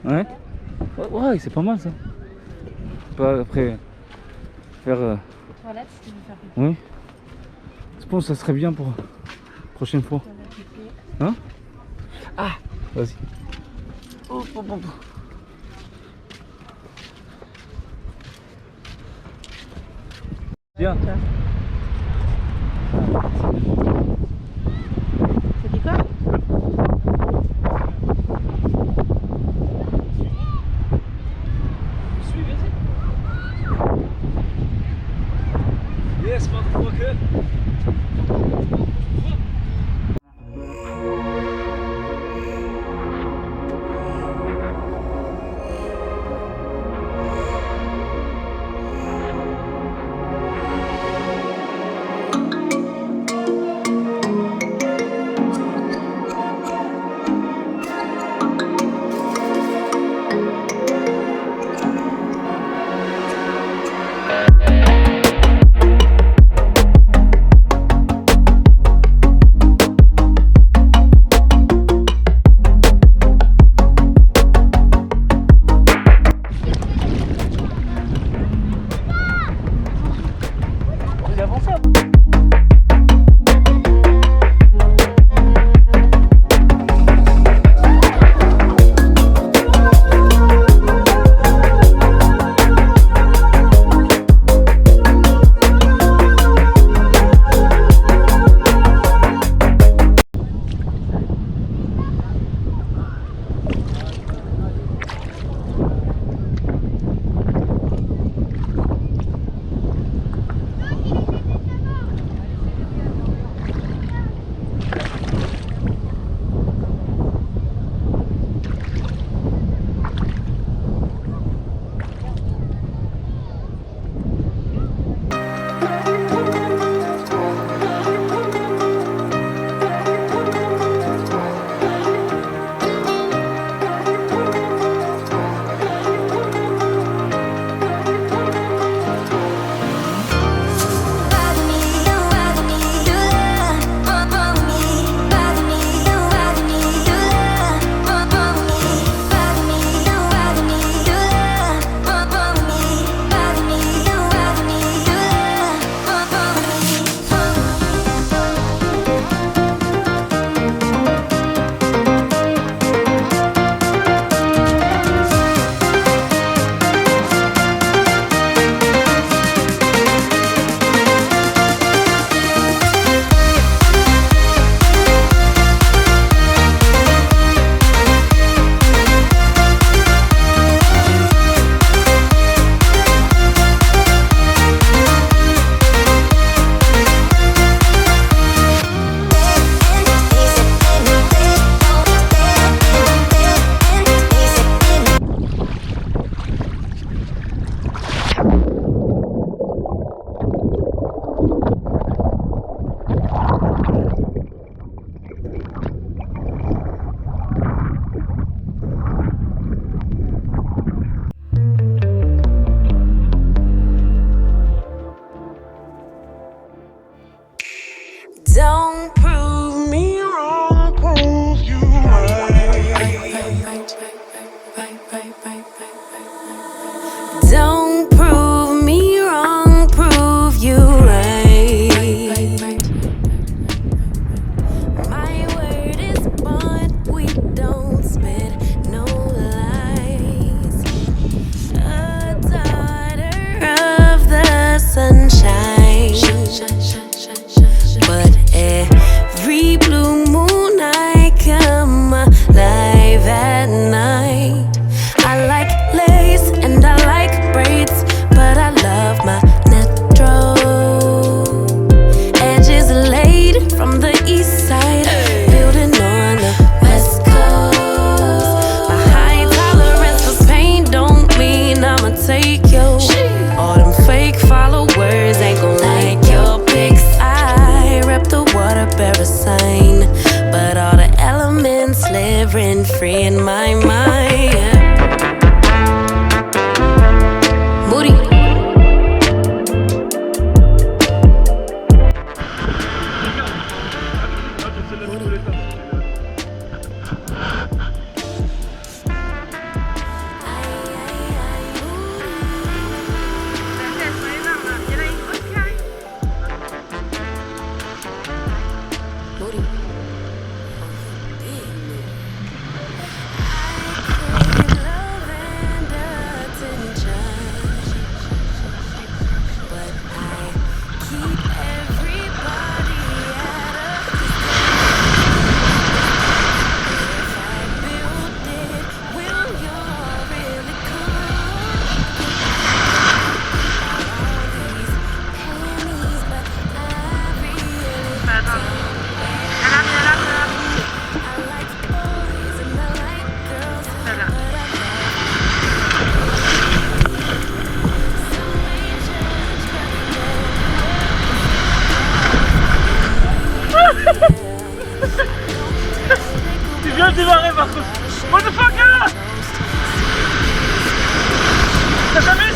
Ouais. Ouais, c'est pas mal ça. Pas après faire. Toilette, si tu veux faire pipi. Oui. Je pense que ça serait bien pour la prochaine fois. Hein? Ah, vas-y. Hop, hop, hop. Bien. C'est dit quoi? Yes, motherfucker. Don't prove me wrong, prove you right. Don't prove me wrong, prove you right. My word is bond, we don't spit no lies. A daughter of the sunshine. But every blue moon I come alive at night. I like lace and I like braids, but I love my natural. Edges laid from the east side, building on the west coast. My high tolerance for pain don't mean I'ma take you. All them fake followers ain't gon' like your pics. I rep the water bearer sign, but all the elements live rent free in my mind. Moody. mal démarré par contre. What the fuck, hein? T'as jamais